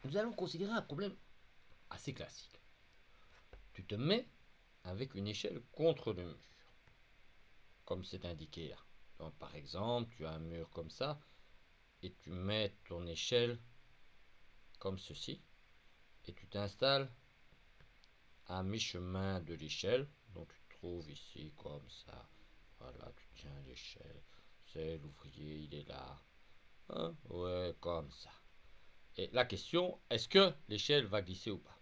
nous allons considérer un problème assez classique. Tu te mets avec une échelle contre le mur, comme c'est indiqué là. Donc, par exemple, tu as un mur comme ça, et tu mets ton échelle comme ceci, et tu t'installes à mi-chemin de l'échelle. Donc tu te trouves ici comme ça. Voilà, tu tiens l'échelle. C'est l'ouvrier, il est là. Hein? Ouais, comme ça. Et la question, est-ce que l'échelle va glisser ou pas?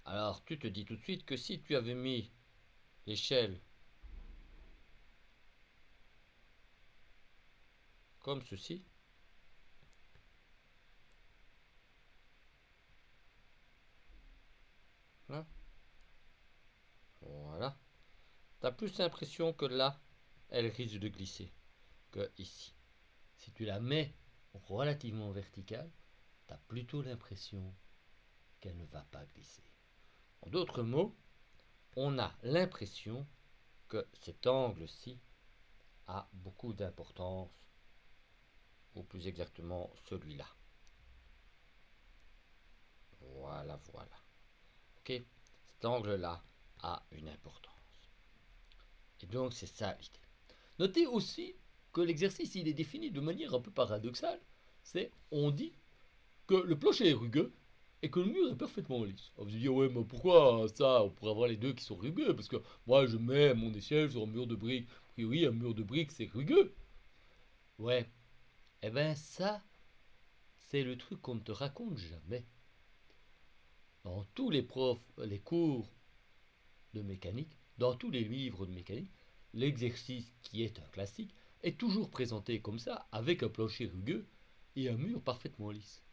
Alors tu te dis tout de suite que si tu avais mis l'échelle comme ceci, là, voilà, tu as plus l'impression que là, elle risque de glisser que ici. Si tu la mets relativement verticale, tu as plutôt l'impression qu'elle ne va pas glisser. En d'autres mots, on a l'impression que cet angle-ci a beaucoup d'importance, ou plus exactement celui-là. Voilà, voilà. Ok, cet angle-là a une importance. Et donc c'est ça l'idée. Notez aussi que l'exercice il est défini de manière un peu paradoxale. C'est on dit que le plancher est rugueux et que le mur est parfaitement lisse. Alors vous allez dire ouais mais pourquoi ça? On pourrait avoir les deux qui sont rugueux parce que moi je mets mon échelle sur un mur de briques. A priori un mur de briques c'est rugueux. Ouais, eh ben ça c'est le truc qu'on ne te raconte jamais. Dans tous les les cours de mécanique, dans tous les livres de mécanique, l'exercice qui est un classique est toujours présenté comme ça, avec un plancher rugueux et un mur parfaitement lisse.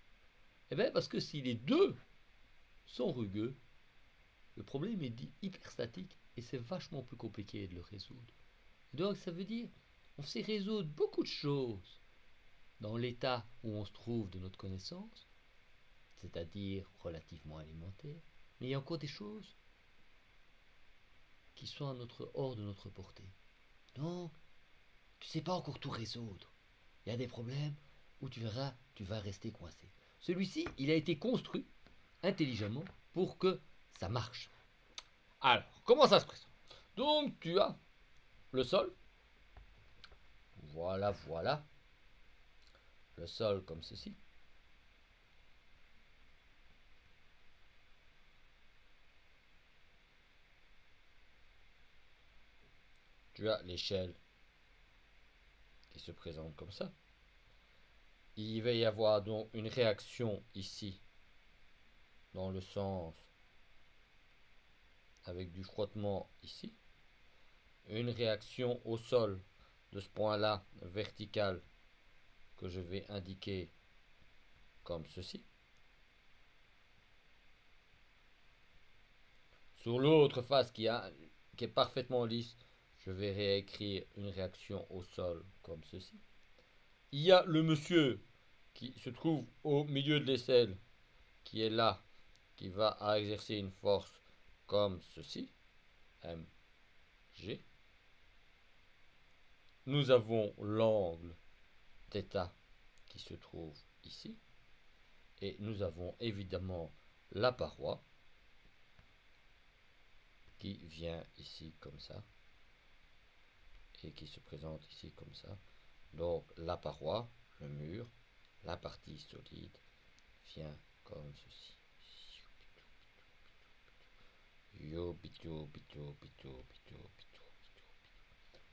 Eh bien parce que si les deux sont rugueux, le problème est dit hyperstatique et c'est vachement plus compliqué de le résoudre. Donc ça veut dire on sait résoudre beaucoup de choses dans l'état où on se trouve de notre connaissance, c'est-à-dire relativement élémentaire, mais il y a encore des choses qui sont hors de notre portée. Donc, tu ne sais pas encore tout résoudre. Il y a des problèmes où tu verras, tu vas rester coincé. Celui-ci, il a été construit intelligemment pour que ça marche. Alors, comment ça se présente? Donc, tu as le sol. Voilà, voilà. Le sol comme ceci. Tu as l'échelle qui se présente comme ça. Il va y avoir donc une réaction ici dans le sens avec du frottement ici. Une réaction au sol de ce point-là vertical que je vais indiquer comme ceci. Sur l'autre face qui est parfaitement lisse, je vais réécrire une réaction au sol comme ceci. Il y a le monsieur qui se trouve au milieu de l'aisselle, qui est là, qui va exercer une force comme ceci, mg. Nous avons l'angle θ qui se trouve ici. Et nous avons évidemment la paroi qui vient ici comme ça et qui se présente ici comme ça. Donc la paroi, le mur, la partie solide vient comme ceci.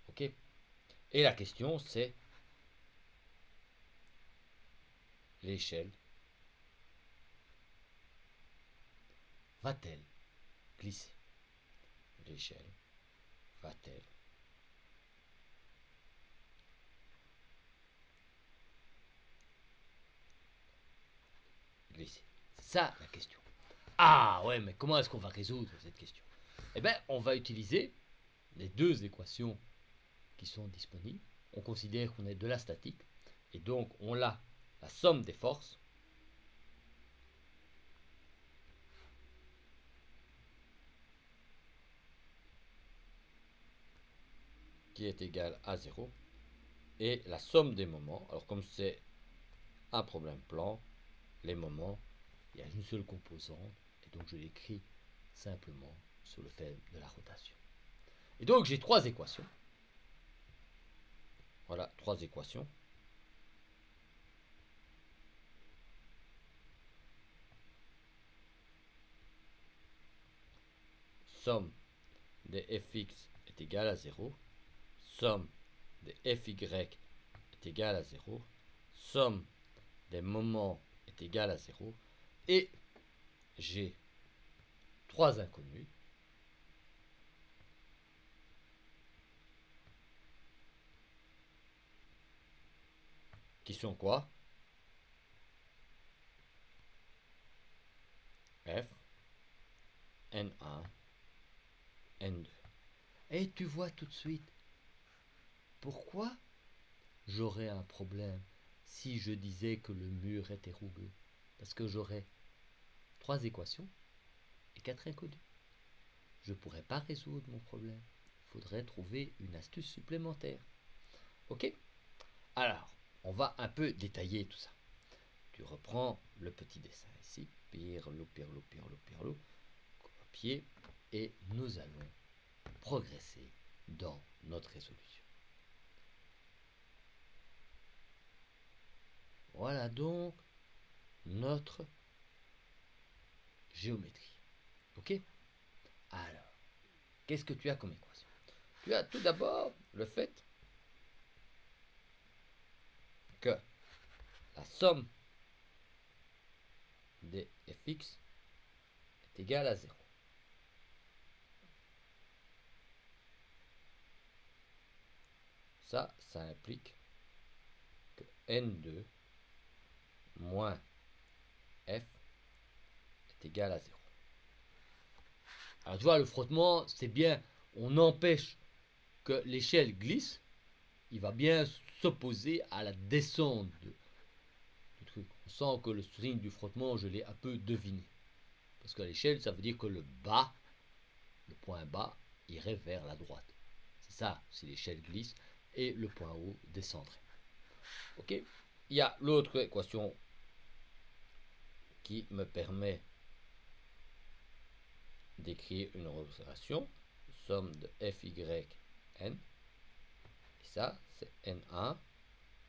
Ok. Et la question c'est l'échelle va-t-elle glisser? L'échelle va-t-elle glisser? C'est ça la question. Ah ouais, mais comment est-ce qu'on va résoudre cette question? Eh bien, on va utiliser les deux équations qui sont disponibles. On considère qu'on est de la statique, et donc on a la somme des forces qui est égale à 0, et la somme des moments. Alors comme c'est un problème plan, les moments, il y a une seule composante, et donc je l'écris simplement sur le fait de la rotation. Et donc j'ai trois équations. Voilà, trois équations. Somme des fx est égale à 0. Somme des fy est égale à 0. Somme des moments est égale à 0. Et j'ai trois inconnus. Qui sont quoi? F, N1, N2. Et tu vois tout de suite pourquoi j'aurais un problème si je disais que le mur était rugueux. Parce que j'aurais trois équations et quatre inconnus. Je ne pourrais pas résoudre mon problème. Il faudrait trouver une astuce supplémentaire. Ok? Alors, on va un peu détailler tout ça. Tu reprends le petit dessin ici. Pirlo, pirlo, pirlo, pirlo. Copier. Et nous allons progresser dans notre résolution. Voilà donc notre géométrie. Ok? Alors, qu'est-ce que tu as comme équation? Tu as tout d'abord le fait que la somme des fx est égale à 0. Ça implique que n2 moins f est égal à 0. Alors tu vois, le frottement, c'est bien, on empêche que l'échelle glisse, il va bien s'opposer à la descente du truc. On sent que le signe du frottement, je l'ai un peu deviné. Parce que l'échelle, ça veut dire que le bas, le point bas, irait vers la droite. C'est ça, si l'échelle glisse, et le point haut descendrait. Ok? Il y a l'autre équation qui me permet d'écrire une représentation, somme de fy n, et ça c'est n1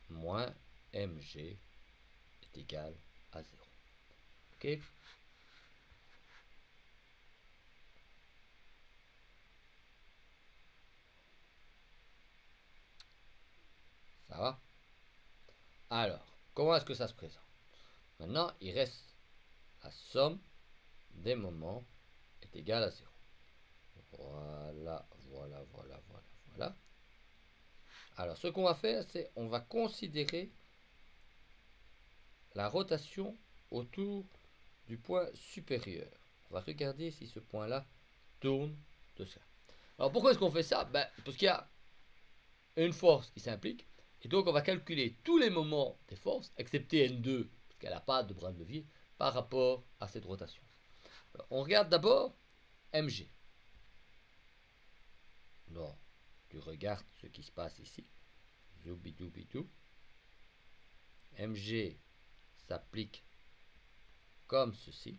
moins mg est égal à 0. Ok? Ça va? Alors, comment est-ce que ça se présente? Maintenant, il reste la somme des moments est égale à 0. Voilà, voilà, voilà, voilà, voilà. Alors, ce qu'on va faire, c'est on va considérer la rotation autour du point supérieur. On va regarder si ce point-là tourne de ça. Alors, pourquoi est-ce qu'on fait ça? Parce qu'il y a une force qui s'implique, et donc on va calculer tous les moments des forces, excepté N2, parce qu'elle n'a pas de bras de levier, par rapport à cette rotation. Alors, on regarde d'abord mg. Donc, tu regardes ce qui se passe ici. Zoubidou-bidou. Mg s'applique comme ceci.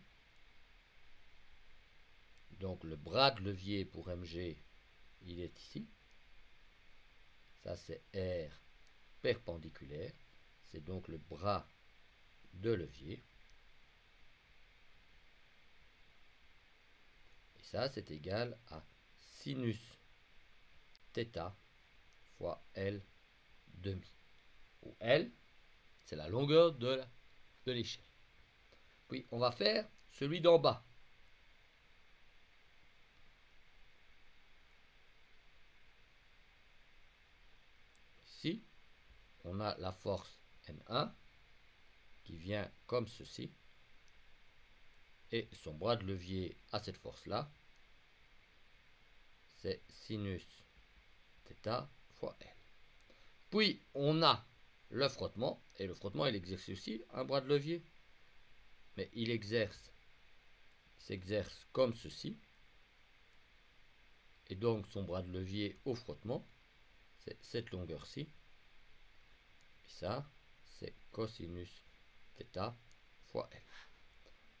Donc le bras de levier pour Mg, il est ici. Ça c'est R perpendiculaire. C'est donc le bras de levier. Et ça c'est égal à sinus θ fois L demi. Où L, c'est la longueur de l'échelle. Puis on va faire celui d'en bas. Ici, on a la force N1 qui vient comme ceci. Et son bras de levier à cette force-là, c'est sinus θ fois L. Puis, on a le frottement, et le frottement, il exerce aussi un bras de levier. Mais il s'exerce comme ceci. Et donc, son bras de levier au frottement, c'est cette longueur-ci. Et ça, c'est cosinus θ fois F.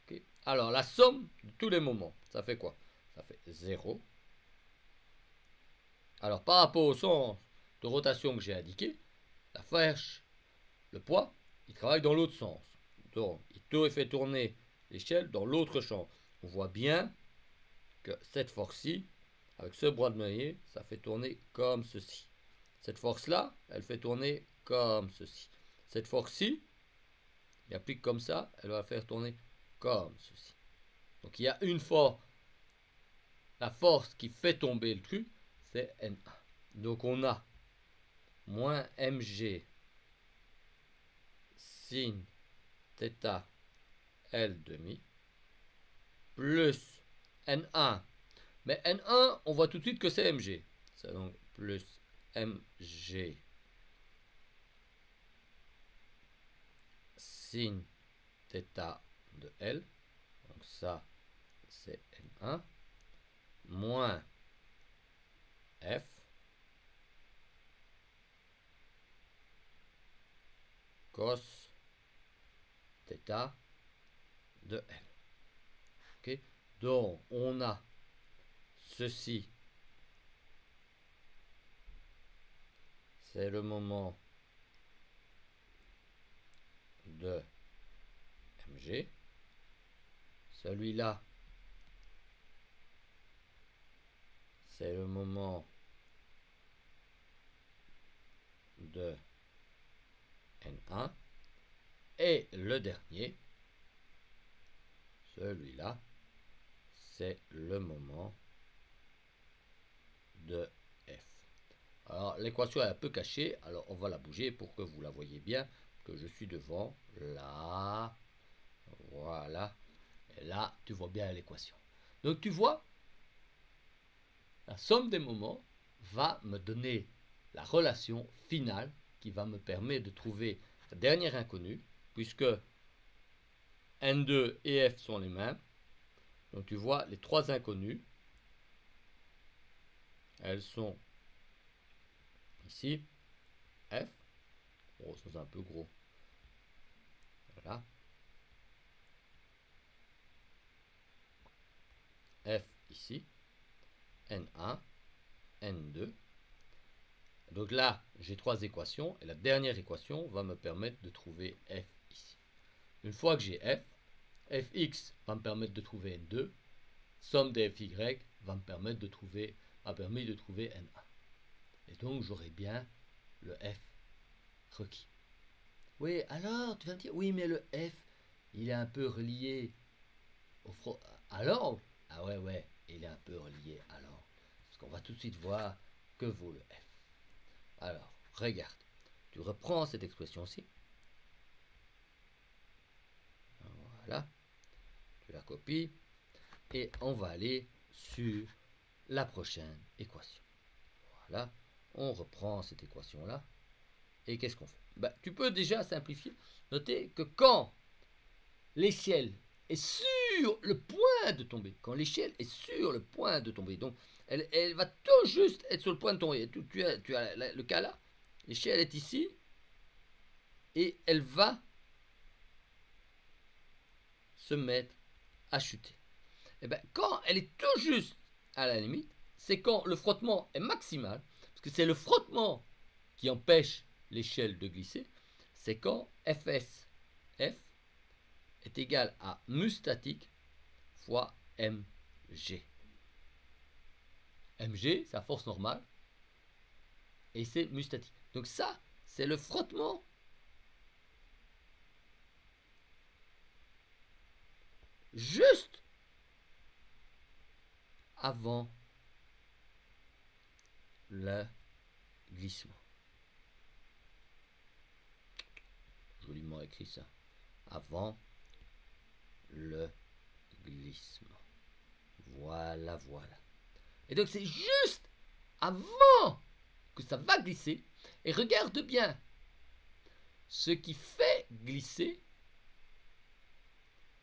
Okay. Alors, la somme de tous les moments, ça fait quoi? Ça fait 0. Alors, par rapport au sens de rotation que j'ai indiqué, la flèche, le poids, il travaille dans l'autre sens. Donc, il fait tourner l'échelle dans l'autre champ. On voit bien que cette force-ci, avec ce bras de meunier, ça fait tourner comme ceci. Cette force-là, elle fait tourner comme ceci. Cette force-ci, il applique comme ça, elle va faire tourner comme ceci. Donc il y a une force, la force qui fait tomber le truc, c'est N1. Donc on a moins mg sin θ L demi plus N1. Mais N1, on voit tout de suite que c'est mg. C'est donc plus mg sin θ de L. Donc ça, c'est N1. Moins F cos θ de L. Okay. Donc, on a ceci, c'est le moment de mg. Celui-là, c'est le moment de N1. Et le dernier, celui-là, c'est le moment de F. Alors, l'équation est un peu cachée, alors on va la bouger pour que vous la voyez bien, que je suis devant, là, voilà, et là, tu vois bien l'équation. Donc, tu vois, la somme des moments va me donner la relation finale qui va me permettre de trouver la dernière inconnue, puisque N2 et F sont les mêmes. Donc tu vois, les trois inconnues, elles sont ici, F, oh, c'est un peu gros, voilà, F ici, N1, N2. Donc là, j'ai trois équations, et la dernière équation va me permettre de trouver F ici. Une fois que j'ai F, Fx va me permettre de trouver N2, somme des Fy va me permettre de trouver, permis de trouver N1. Et donc j'aurai bien le F requis. Oui, alors tu vas me dire, oui, mais le F, il est un peu relié au alors, ah ouais, il est un peu relié alors. Parce qu'on va tout de suite voir que vaut le F. Alors, regarde, tu reprends cette expression-ci. Voilà, tu la copies. Et on va aller sur la prochaine équation. Voilà, on reprend cette équation-là. Et qu'est-ce qu'on fait? Tu peux déjà simplifier. Notez que quand l'échelle est sur le point de tomber, donc elle va tout juste être sur le point de tomber. Tu as le cas là, l'échelle est ici, et elle va se mettre à chuter. Et quand elle est tout juste à la limite, c'est quand le frottement est maximal, parce que c'est le frottement qui empêche l'échelle de glisser, c'est quand Fs, F, est égal à mu statique fois mg. Mg, c'est la force normale, et c'est mu statique. Donc ça, c'est le frottement juste avant le glissement. Joliment écrit ça. Avant le glissement. Voilà. Et donc c'est juste avant que ça va glisser. Et regarde bien. Ce qui fait glisser,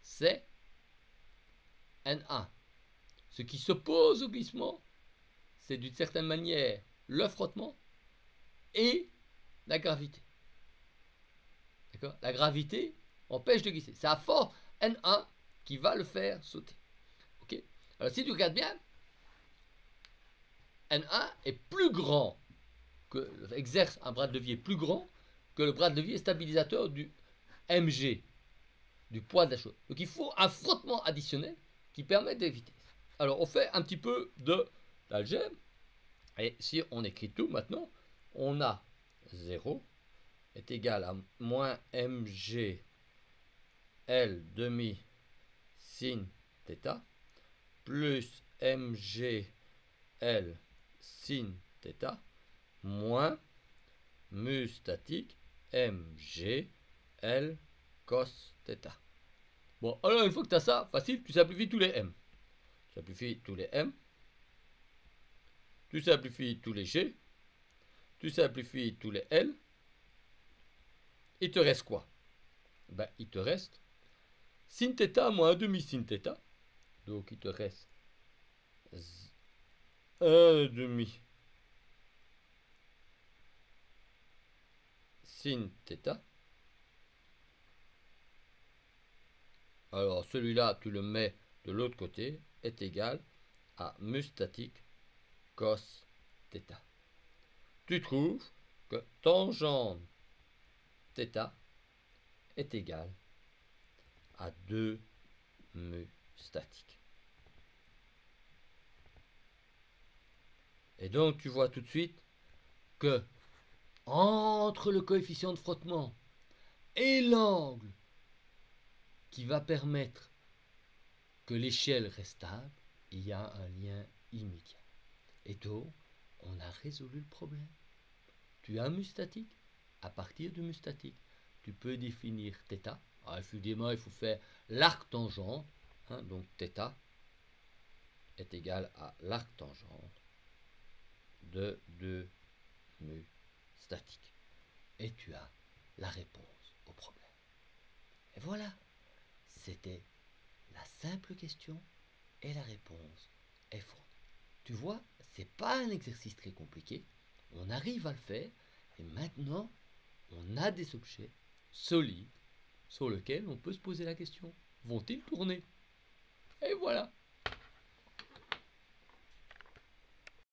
c'est N1. Ce qui s'oppose au glissement, c'est d'une certaine manière le frottement et la gravité. D'accord ? La gravité, empêche de glisser. C'est à force N1 qui va le faire sauter. Ok. Alors si tu regardes bien, N1 est plus grand, exerce un bras de levier plus grand que le bras de levier stabilisateur du mg, du poids de la chose. Donc il faut un frottement additionnel qui permet d'éviter. Alors on fait un petit peu d'algèbre. Et si on écrit tout maintenant, on a 0 est égal à moins mg L demi sin θ plus mg L sin θ moins mu statique mg L cos θ. Bon, alors une fois que tu as ça, facile, tu simplifies tous les m. Tu simplifies tous les m. Tu simplifies tous les g. Tu simplifies tous les l. Il te reste quoi? Ben, il te reste sin θ moins 1 demi sin θ. Donc il te reste 1 demi sin θ. Alors celui-là, tu le mets de l'autre côté, est égal à mu statique cos θ. Tu trouves que tangente θ est égal à 2 mu statique. Et donc tu vois tout de suite que entre le coefficient de frottement et l'angle qui va permettre que l'échelle reste stable, il y a un lien immédiat. Et donc, on a résolu le problème. Tu as un mu statique. À partir du mu statique, tu peux définir θ. Alors, évidemment, il faut faire l'arc tangente. Donc, θ est égal à l'arc tangente de 2 mu statique. Et tu as la réponse au problème. Et voilà, c'était la simple question et la réponse est fournie. Tu vois, c'est pas un exercice très compliqué. On arrive à le faire et maintenant, on a des objets solides sur lesquels on peut se poser la question. Vont-ils tourner? Et voilà.